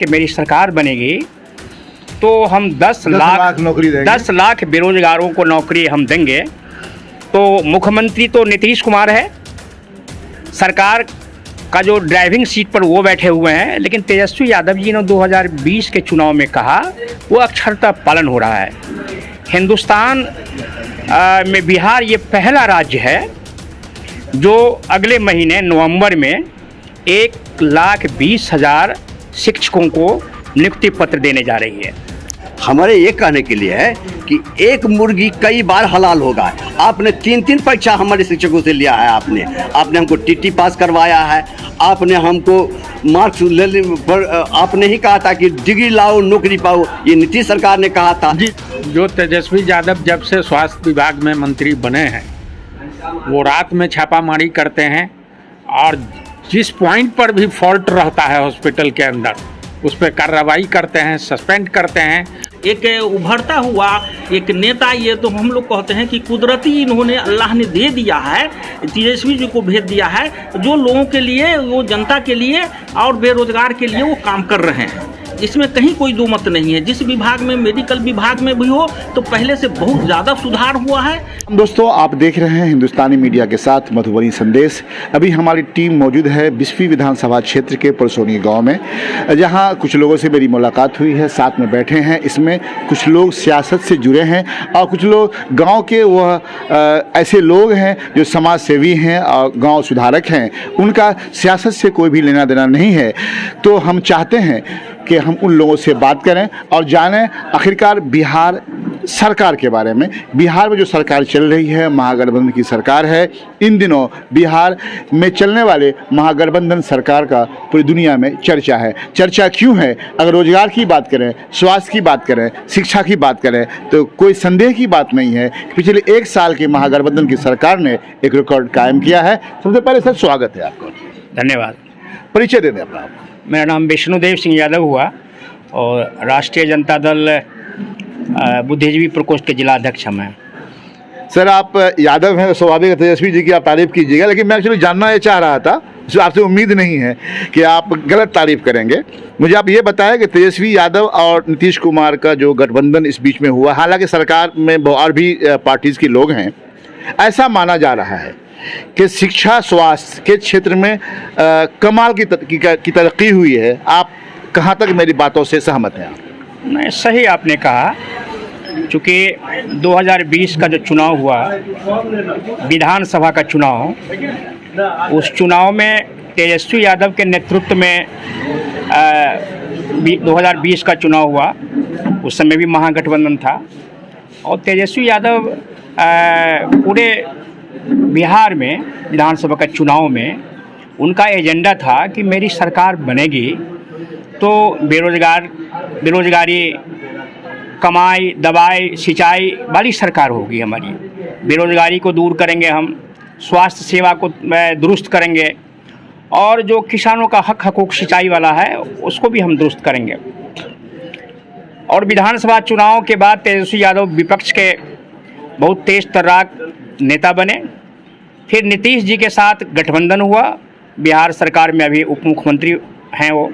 कि मेरी सरकार बनेगी तो हम 10 लाख नौकरी देंगे, 10 लाख बेरोजगारों को नौकरी हम देंगे। तो मुख्यमंत्री तो नीतीश कुमार है, सरकार का जो ड्राइविंग सीट पर वो बैठे हुए हैं, लेकिन तेजस्वी यादव जी ने 2020 के चुनाव में कहा वो अक्षरतः पालन हो रहा है। हिंदुस्तान में बिहार ये पहला राज्य है जो अगले महीने नवंबर में 1,20,000 शिक्षकों को नियुक्ति पत्र देने जा रही है। हमारे ये कहने के लिए है कि एक मुर्गी कई बार हलाल होगा। आपने 3 परीक्षा हमारे शिक्षकों से लिया है, आपने हमको टीटी पास करवाया है, आपने हमको मार्क्स लेने पर आपने ही कहा था कि डिग्री लाओ नौकरी पाओ, ये नीतीश सरकार ने कहा था। जी, जो तेजस्वी यादव जब से स्वास्थ्य विभाग में मंत्री बने हैं वो रात में छापामारी करते हैं और जिस पॉइंट पर भी फॉल्ट रहता है हॉस्पिटल के अंदर उस पर कार्रवाई करते हैं, सस्पेंड करते हैं। एक उभरता हुआ एक नेता, ये तो हम लोग कहते हैं कि कुदरती इन्होंने अल्लाह ने दे दिया है, तेजस्वी जी को भेज दिया है, जो लोगों के लिए, वो जनता के लिए और बेरोजगार के लिए वो काम कर रहे हैं। इसमें कहीं कोई दो मत नहीं है। जिस विभाग में, मेडिकल विभाग में भी हो तो पहले से बहुत ज़्यादा सुधार हुआ है। दोस्तों आप देख रहे हैं हिंदुस्तानी मीडिया के साथ मधुबनी संदेश। अभी हमारी टीम मौजूद है बिस्फी विधानसभा क्षेत्र के परसोनी गांव में, जहां कुछ लोगों से मेरी मुलाकात हुई है, साथ में बैठे हैं। इसमें कुछ लोग सियासत से जुड़े हैं और कुछ लोग गांव के वह ऐसे लोग हैं जो समाज सेवी हैं और गांव सुधारक हैं। उनका सियासत से कोई भी लेना देना नहीं है। तो हम चाहते हैं कि हम उन लोगों से बात करें और जानें आखिरकार बिहार सरकार के बारे में। बिहार में जो सरकार चल रही है, महागठबंधन की सरकार है। इन दिनों बिहार में चलने वाले महागठबंधन सरकार का पूरी दुनिया में चर्चा है। चर्चा क्यों है? अगर रोजगार की बात करें, स्वास्थ्य की बात करें, शिक्षा की बात करें तो कोई संदेह की बात नहीं है। पिछले 1 साल की महागठबंधन की सरकार ने एक रिकॉर्ड कायम किया है। सबसे पहले सर स्वागत है आपका। धन्यवाद। परिचय दे दें अपना। मेरा नाम विष्णुदेव सिंह यादव हुआ और राष्ट्रीय जनता दल बुद्धिजीवी प्रकोष्ठ के जिला अध्यक्ष हम हैं। सर आप यादव हैं, स्वाभाविक तेजस्वी जी की आप तारीफ कीजिएगा, लेकिन मैं एक्चुअली जानना ये चाह रहा था, जो आपसे उम्मीद नहीं है कि आप गलत तारीफ करेंगे। मुझे आप ये बताएं कि तेजस्वी यादव और नीतीश कुमार का जो गठबंधन इस बीच में हुआ, हालांकि सरकार में और भी पार्टीज़ के लोग हैं, ऐसा माना जा रहा है कि शिक्षा स्वास्थ्य के क्षेत्र में कमाल की तरक्की हुई है। आप कहाँ तक मेरी बातों से सहमत हैं? नहीं, सही आपने कहा। चूँकि 2020 का जो चुनाव हुआ, विधानसभा का चुनाव, उस चुनाव में तेजस्वी यादव के नेतृत्व में 2020 का चुनाव हुआ। उस समय भी महागठबंधन था और तेजस्वी यादव पूरे बिहार में विधानसभा का चुनाव में उनका एजेंडा था कि मेरी सरकार बनेगी तो बेरोजगारी, कमाई, दवाई, सिंचाई वाली सरकार होगी हमारी। बेरोजगारी को दूर करेंगे हम, स्वास्थ्य सेवा को दुरुस्त करेंगे और जो किसानों का हकूक़ सिंचाई वाला है उसको भी हम दुरुस्त करेंगे। और विधानसभा चुनाव के बाद तेजस्वी यादव विपक्ष के बहुत तेज तर्राक नेता बने। फिर नीतीश जी के साथ गठबंधन हुआ, बिहार सरकार में अभी उप मुख्यमंत्री हैं वो।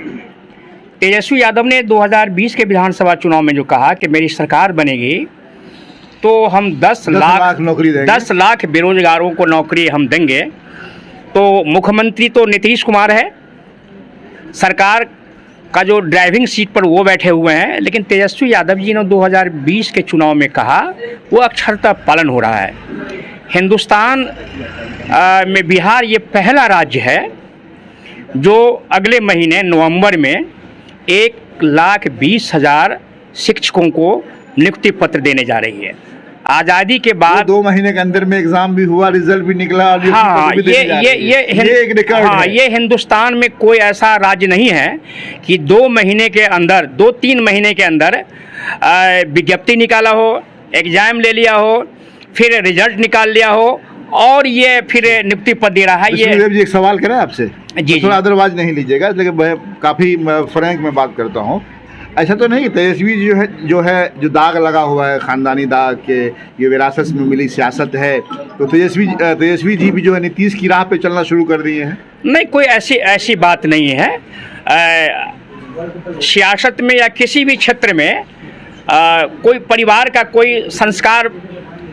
तेजस्वी यादव ने 2020 के विधानसभा चुनाव में जो कहा कि मेरी सरकार बनेगी तो हम 10 लाख नौकरी देंगे, 10 लाख बेरोजगारों को नौकरी हम देंगे। तो मुख्यमंत्री तो नीतीश कुमार है, सरकार का जो ड्राइविंग सीट पर वो बैठे हुए हैं, लेकिन तेजस्वी यादव जी ने 2020 के चुनाव में कहा वो अक्षरतः पालन हो रहा है। हिंदुस्तान में बिहार ये पहला राज्य है जो अगले महीने नवंबर में 1,20,000 शिक्षकों को नियुक्ति पत्र देने जा रही है। आज़ादी के बाद 2 महीने के अंदर में एग्जाम भी हुआ, रिजल्ट भी निकला। हाँ, ये हिंदुस्तान में कोई ऐसा राज्य नहीं है कि 2 महीने के अंदर, 2-3 महीने के अंदर विज्ञप्ति निकाला हो, एग्जाम ले लिया हो, फिर रिजल्ट निकाल लिया हो और ये फिर नियुक्ति पद दे रहा है। ये जी एक सवाल करें आपसे, जी थोड़ा अदरवाइज नहीं लीजिएगा, लेकिन मैं काफ़ी फ्रैंक में बात करता हूँ। ऐसा तो नहीं, तेजस्वी जो दाग लगा हुआ है, ख़ानदानी दाग के, ये विरासत में मिली सियासत है, तो तेजस्वी जी भी जो है नीतीश की राह पे चलना शुरू कर दिए हैं? नहीं, कोई ऐसी बात नहीं है। सियासत में या किसी भी क्षेत्र में कोई परिवार का कोई संस्कार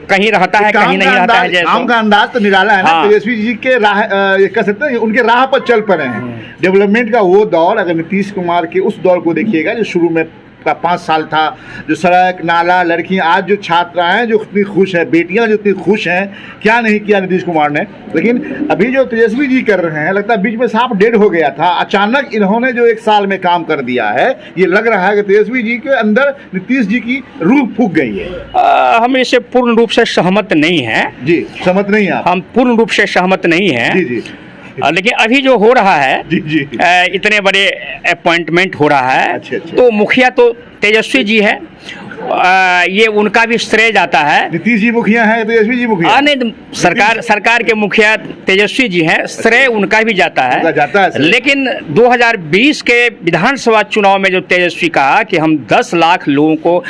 कहीं रहता है, कहीं नहीं रहता है। जैसे काम का अंदाज तो निराला है ना। हाँ। तेजस्वी जी के राह कह सकते हैं उनके राह पर चल पड़े हैं। डेवलपमेंट का वो दौर, अगर नीतीश कुमार के उस दौर को देखिएगा जो शुरू में का 5 साल था, जो सड़क नाला लड़कियां, आज जो छात्राएं जो इतनी खुश है, बेटियां जो इतनी खुश हैं, क्या नहीं किया नीतीश कुमार ने। लेकिन अभी जो तेजस्वी जी कर रहे हैं, लगता है बीच में सांप डेड हो गया था, अचानक इन्होंने जो 1 साल में काम कर दिया है, ये लग रहा है कि तेजस्वी जी के अंदर नीतीश जी की रूह फूक गई है। हम इससे पूर्ण रूप से सहमत नहीं हैं। जी सहमत नहीं है आप? हम पूर्ण रूप से सहमत नहीं हैं। जी जी लेकिन अभी जो हो रहा है, जी जी इतने बड़े अपॉइंटमेंट हो रहा है, अच्छा, अच्छा। तो मुखिया तो तेजस्वी जी है, ये उनका भी श्रेय जाता है। नीतीश जी मुखिया हैं, तेजस्वी जी मुखिया? नहीं, सरकार के मुखिया तेजस्वी जी हैं, श्रेय उनका भी जाता जाता है है। लेकिन 2020 के विधानसभा चुनाव में जो तेजस्वी कहा कि हम 10 लाख लोगों को,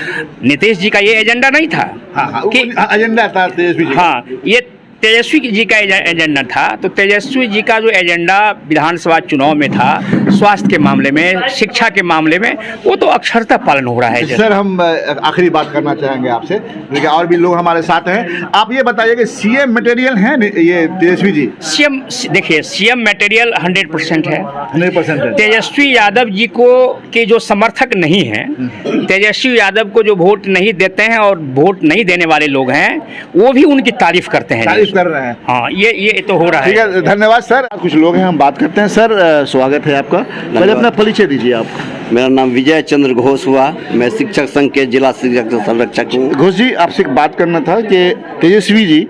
नीतीश जी का ये एजेंडा नहीं था। हाँ, कि एजेंडा था तेजस्वी जी। हाँ, ये तेजस्वी जी का एजेंडा था। तो तेजस्वी जी का जो एजेंडा विधानसभा चुनाव में था, स्वास्थ्य के मामले में, शिक्षा के मामले में, वो तो अक्षरता पालन हो रहा है। सर, हम आखिरी बात करना चाहेंगे आपसे, लेकिन और भी लोग हमारे साथ हैं। आप ये बताइए कि सीएम मटेरियल हैं ये तेजस्वी जी? सीएम, देखिए, सीएम मटेरियल 100% है। 100% है। तेजस्वी यादव जी को के जो समर्थक नहीं हैं, तेजस्वी यादव को जो वोट नहीं देते हैं और वोट नहीं देने वाले लोग हैं, वो भी उनकी तारीफ करते हैं, तारीफ कर रहे हैं। हाँ, ये तो हो रहा है। ठीक है, धन्यवाद सर। कुछ लोग हैं, हम बात करते हैं। सर, स्वागत है आपका। पहले अपना परिचय दीजिए आप। मेरा नाम विजय चंद्र घोष हुआ, मैं शिक्षक संघ के जिला शिक्षक संरक्षक हूँ। घोष जी, आपसे एक बात करना था कि तेजस्वी जी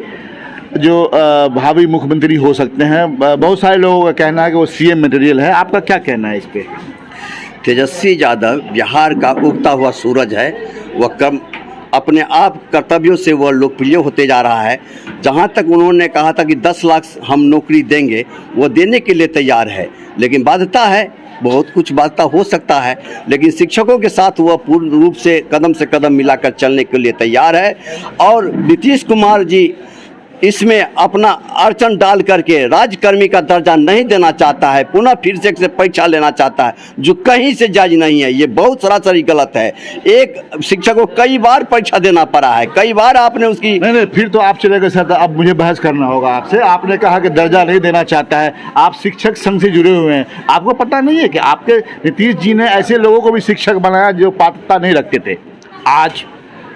जो भावी मुख्यमंत्री हो सकते हैं, बहुत सारे लोगों का कहना है कि वो सीएम मटेरियल है, आपका क्या कहना है इस पे? तेजस्वी यादव बिहार का उगता हुआ सूरज है। वह अपने आप कर्तव्यों से वह लोकप्रिय होते जा रहा है। जहाँ तक उन्होंने कहा था कि 10 लाख हम नौकरी देंगे, वो देने के लिए तैयार है। लेकिन बाध्यता है, बहुत कुछ बाध्यता हो सकता है, लेकिन शिक्षकों के साथ वह पूर्ण रूप से कदम मिलाकर चलने के लिए तैयार है। और नीतीश कुमार जी इसमें अपना अड़चन डाल करके राजकर्मी का दर्जा नहीं देना चाहता है, पुनः फिर से परीक्षा लेना चाहता है, जो कहीं से जायज नहीं है। ये बहुत सरासरी गलत है। एक शिक्षक को कई बार परीक्षा देना पड़ा है, कई बार आपने उसकी नहीं, फिर तो आप चले गए सर। अब मुझे बहस करना होगा आपसे। आपने कहा कि दर्जा नहीं देना चाहता है, आप शिक्षक संघ से जुड़े हुए हैं, आपको पता नहीं है कि आपके नीतीश जी ने ऐसे लोगों को भी शिक्षक बनाया जो पात्रता नहीं रखते थे। आज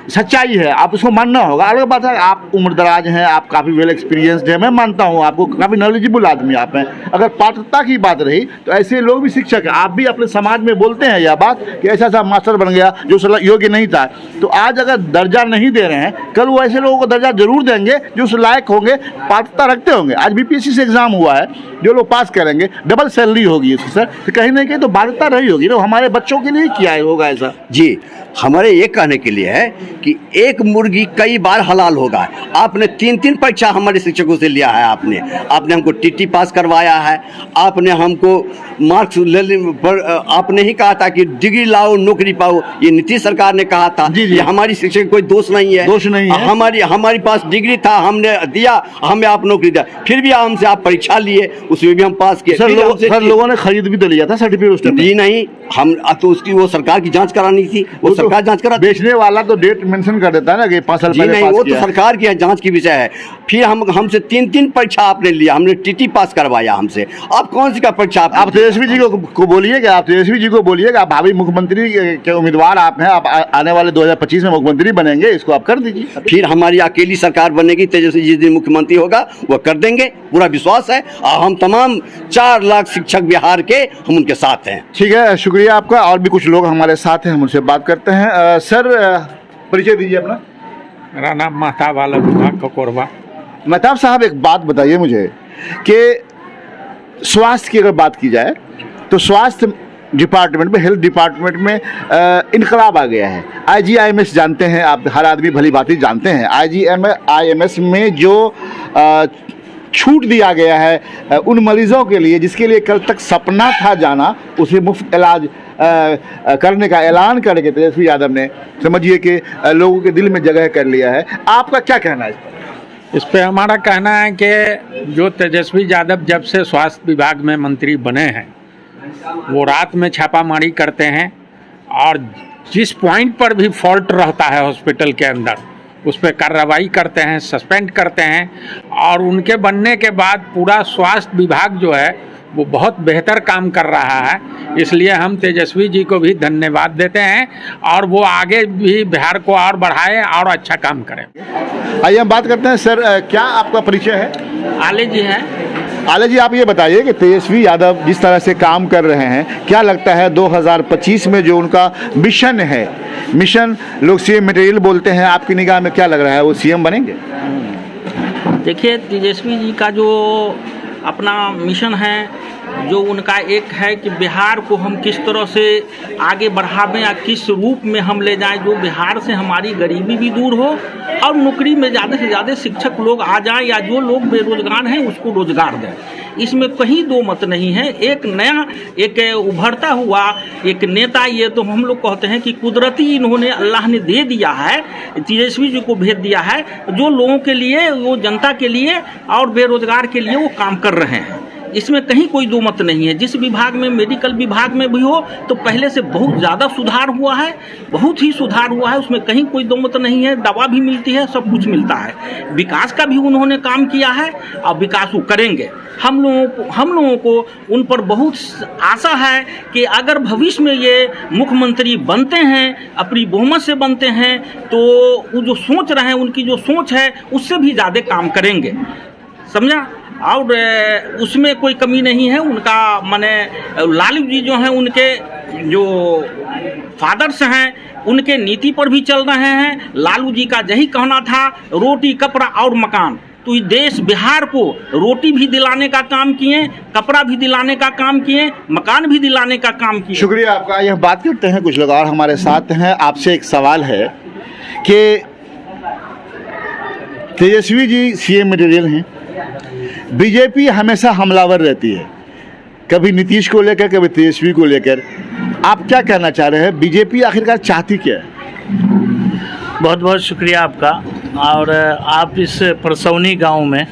सच्चाई है, आप उसको मानना होगा। अलग बात है, आप उम्रदराज हैं, आप काफ़ी वेल एक्सपीरियंस्ड हैं, मैं मानता हूँ आपको, काफ़ी नॉलेजेबल आदमी आप हैं। अगर पात्रता की बात रही तो ऐसे लोग भी शिक्षक हैं। आप भी अपने समाज में बोलते हैं यह बात कि ऐसा ऐसा मास्टर बन गया जो योग्य नहीं था। तो आज अगर दर्जा नहीं दे रहे हैं, कल वो ऐसे लोगों को दर्जा जरूर देंगे जो उस लायक होंगे, पात्रता रखते होंगे। आज बीपीएससी से एग्जाम हुआ है, जो लोग पास करेंगे डबल सैलरी होगी उसकी सर, तो कहीं ना कहीं तो बाध्यता रही होगी ना। हमारे बच्चों के लिए किया होगा ऐसा? जी, हमारे ये कहने के लिए है कि एक मुर्गी कई बार हलाल होगा। आपने 3 परीक्षा हमारे शिक्षकों से लिया है, आपने हमको टीटी पास करवाया है, आपने हमको मार्क्स पर आपने ही कहा था कि डिग्री लाओ नौकरी पाओ। ये नीतीश सरकार ने कहा था। जी, जी। ये हमारी शिक्षक कोई दोष नहीं है, दोष नहीं है। हमारी पास डिग्री था, हमने दिया, हमें आप नौकरी दिया, फिर भी हमसे आप परीक्षा लिए, उसमें भी हम पास किए। सर, लोगों ने खरीद भी तो लिया था सर्टिफिकेट। जी नहीं, हम तो उसकी वो सरकार की जांच करानी थी, वो सरकार जांच करा। बेचने वाला तो डेट मेंशन कर देता है ना कि 5 साल पहले नहीं, वो तो सरकार की जांच की विषय है। फिर हमसे 3 परीक्षा आपने लिया, हमने टीटी पास करवाया हमसे। आप कौन सी का परीक्षा आप तेजस्वी जी को बोलिएगा, आप तेजस्वी जी को बोलिएगा, आप भावी मुख्यमंत्री के उम्मीदवार आप हैं, आप आने वाले 2025 में मुख्यमंत्री बनेंगे, इसको आप कर दीजिए। फिर हमारी अकेली सरकार बनेगी, तेजस्वी जिस दिन मुख्यमंत्री होगा वो कर देंगे, पूरा विश्वास है। और हम तमाम 4 लाख शिक्षक बिहार के हम उनके साथ हैं। ठीक है, शुक्रिया आपका। और भी कुछ लोग हमारे साथ हैं, हम उनसे बात करते हैं। सर, परिचय दीजिए अपना। मेरा नाम महताब आलम हुआ, ककोरबा। महताब साहब, एक बात बताइए मुझे कि स्वास्थ्य की अगर बात की जाए तो स्वास्थ्य डिपार्टमेंट में, हेल्थ डिपार्टमेंट में इनकलाब आ गया है। IGIMS जानते हैं आप, हर आदमी भली भांति जानते हैं। IGIMS में जो छूट दिया गया है उन मरीजों के लिए जिसके लिए कल तक सपना था जाना, उसे मुफ्त इलाज करने का ऐलान करके तेजस्वी यादव ने, समझिए कि लोगों के दिल में जगह कर लिया है। आपका क्या कहना है इस पर? इस पे हमारा कहना है कि जो तेजस्वी यादव जब से स्वास्थ्य विभाग में मंत्री बने हैं, वो रात में छापामारी करते हैं और जिस पॉइंट पर भी फॉल्ट रहता है हॉस्पिटल के अंदर उस पर कार्रवाई करते हैं, सस्पेंड करते हैं। और उनके बनने के बाद पूरा स्वास्थ्य विभाग जो है वो बहुत बेहतर काम कर रहा है। इसलिए हम तेजस्वी जी को भी धन्यवाद देते हैं और वो आगे भी बिहार को और बढ़ाए और अच्छा काम करें। आइए हम बात करते हैं। सर, क्या आपका परिचय है? आले जी हैं। आले जी, आप ये बताइए कि तेजस्वी यादव जिस तरह से काम कर रहे हैं, क्या लगता है 2025 में जो उनका मिशन है, मिशन लोग सीएम मटेरियल बोलते हैं, आपकी निगाह में क्या लग रहा है, वो सीएम बनेंगे? देखिए, तेजस्वी जी का जो अपना मिशन है, जो उनका एक है कि बिहार को हम किस तरह से आगे बढ़ावें या किस रूप में हम ले जाएं, जो बिहार से हमारी गरीबी भी दूर हो और नौकरी में ज़्यादा से ज़्यादा शिक्षक लोग आ जाएं या जो लोग बेरोजगार हैं उसको रोजगार दें। इसमें कहीं दो मत नहीं है। एक नया एक उभरता हुआ एक नेता, ये तो हम लोग कहते हैं कि कुदरती इन्होंने अल्लाह ने दे दिया है, तेजस्वी जी को भेज दिया है, जो लोगों के लिए, वो जनता के लिए और बेरोजगार के लिए वो काम कर रहे हैं। इसमें कहीं कोई दो मत नहीं है। जिस विभाग में, मेडिकल विभाग में भी हो तो पहले से बहुत ज़्यादा सुधार हुआ है, बहुत ही सुधार हुआ है, उसमें कहीं कोई दो मत नहीं है। दवा भी मिलती है, सब कुछ मिलता है। विकास का भी उन्होंने काम किया है और विकास वो करेंगे। हम लोगों को उन पर बहुत आशा है कि अगर भविष्य में ये मुख्यमंत्री बनते हैं, अपनी बहुमत से बनते हैं, तो वो जो सोच रहे हैं, उनकी जो सोच है उससे भी ज़्यादा काम करेंगे, समझा। और उसमें कोई कमी नहीं है। उनका माने लालू जी जो हैं, उनके जो फादर्स हैं, उनके नीति पर भी चल रहे हैं। लालू जी का यही कहना था, रोटी कपड़ा और मकान। तो इस देश बिहार को रोटी भी दिलाने का काम किए, कपड़ा भी दिलाने का काम किए, मकान भी दिलाने का काम किए। शुक्रिया आपका। यह बात करते हैं, कुछ लोग और हमारे साथ हैं। आपसे एक सवाल है कि तेजस्वी जी सीएम मटेरियल हैं, बीजेपी हमेशा हमलावर रहती है, कभी नीतीश को लेकर, कभी तेजस्वी को लेकर। आप क्या कहना चाह रहे हैं, बीजेपी आखिरकार चाहती क्या है? बहुत बहुत शुक्रिया आपका। और आप इस परसौनी गांव में,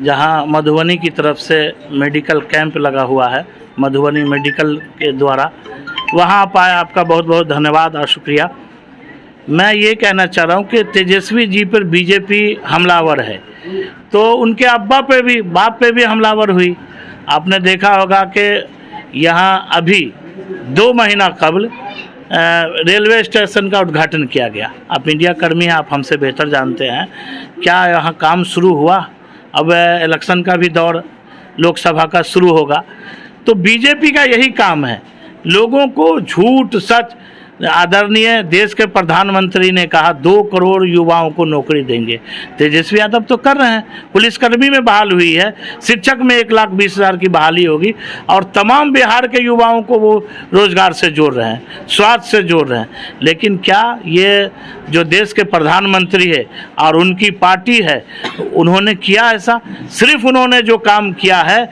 जहां मधुबनी की तरफ से मेडिकल कैंप लगा हुआ है, मधुबनी मेडिकल के द्वारा, वहां आप आए, आपका बहुत बहुत धन्यवाद और शुक्रिया। मैं ये कहना चाह रहा हूँ कि तेजस्वी जी पर बीजेपी हमलावर है, तो उनके अब्बा पे भी, बाप पे भी हमलावर हुई। आपने देखा होगा कि यहाँ अभी 2 महीना कबल रेलवे स्टेशन का उद्घाटन किया गया। आप मीडिया कर्मी हैं, आप हमसे बेहतर जानते हैं। क्या यहाँ काम शुरू हुआ? अब इलेक्शन का भी दौर लोकसभा का शुरू होगा। तो बीजेपी का यही काम है, लोगों को झूठ सच। आदरणीय देश के प्रधानमंत्री ने कहा 2 करोड़ युवाओं को नौकरी देंगे। तेजस्वी यादव तो कर रहे हैं, पुलिसकर्मी में बहाल हुई है, शिक्षक में 1,20,000 की बहाली होगी और तमाम बिहार के युवाओं को वो रोजगार से जोड़ रहे हैं, स्वास्थ्य से जोड़ रहे हैं। लेकिन क्या ये जो देश के प्रधानमंत्री है और उनकी पार्टी है, उन्होंने किया ऐसा? सिर्फ उन्होंने जो काम किया है,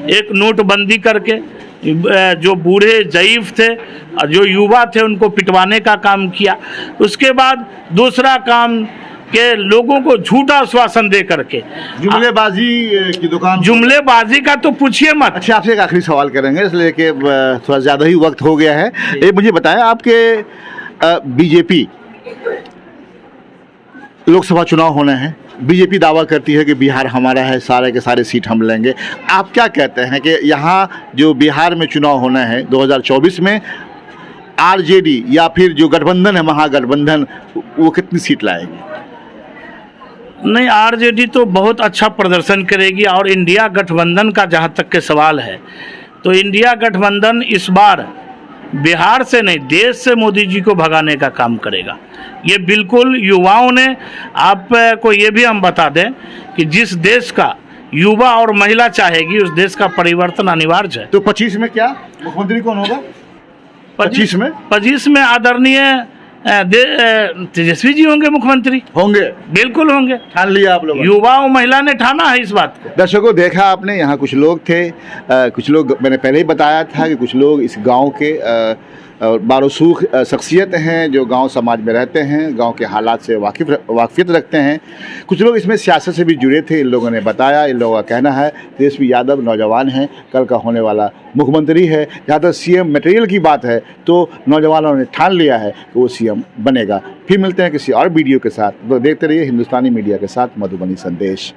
एक नोटबंदी करके जो बूढ़े ज़ईफ थे और जो युवा थे उनको पिटवाने का काम किया। उसके बाद दूसरा काम के लोगों को झूठा आश्वासन दे करके जुमलेबाजी की दुकान, जुमलेबाजी का तो पूछिए मत। अच्छा, आपसे एक आखिरी सवाल करेंगे, इसलिए कि थोड़ा ज़्यादा ही वक्त हो गया है। ये मुझे बताएं, आपके बीजेपी लोकसभा चुनाव होने हैं, बीजेपी दावा करती है कि बिहार हमारा है, सारे के सारे सीट हम लेंगे। आप क्या कहते हैं कि यहाँ जो बिहार में चुनाव होना है 2024 में, आरजेडी या फिर जो गठबंधन है, महागठबंधन, वो कितनी सीट लाएगी? नहीं, आरजेडी तो बहुत अच्छा प्रदर्शन करेगी। और इंडिया गठबंधन का जहाँ तक के सवाल है, तो इंडिया गठबंधन इस बार बिहार से नहीं, देश से मोदी जी को भगाने का काम करेगा। ये बिल्कुल युवाओं ने, आपको ये भी हम बता दें कि जिस देश का युवा और महिला चाहेगी, उस देश का परिवर्तन अनिवार्य है। तो 25 में क्या मुख्यमंत्री कौन होगा? 25 में आदरणीय तेजस्वी जी होंगे मुख्यमंत्री। होंगे, बिल्कुल होंगे, ठान लिया आप लोग? युवा और महिला ने ठाना है इस बात को। दर्शकों, देखा आपने, यहाँ कुछ लोग थे, कुछ लोग, मैंने पहले ही बताया था कि कुछ लोग इस गांव के बारूसूख शख्सियत हैं जो गांव समाज में रहते हैं, गांव के हालात से वाकिफ़ियत रखते हैं। कुछ लोग इसमें सियासत से भी जुड़े थे, इन लोगों ने बताया। इन लोगों का कहना है तेजस्वी यादव नौजवान हैं, कल का होने वाला मुख्यमंत्री है। जहाँ तक सीएम मटेरियल की बात है तो नौजवानों ने ठान लिया है कि वो सीएम बनेगा। फिर मिलते हैं किसी और वीडियो के साथ, तो देखते रहिए हिंदुस्तानी मीडिया के साथ मधुबनी संदेश।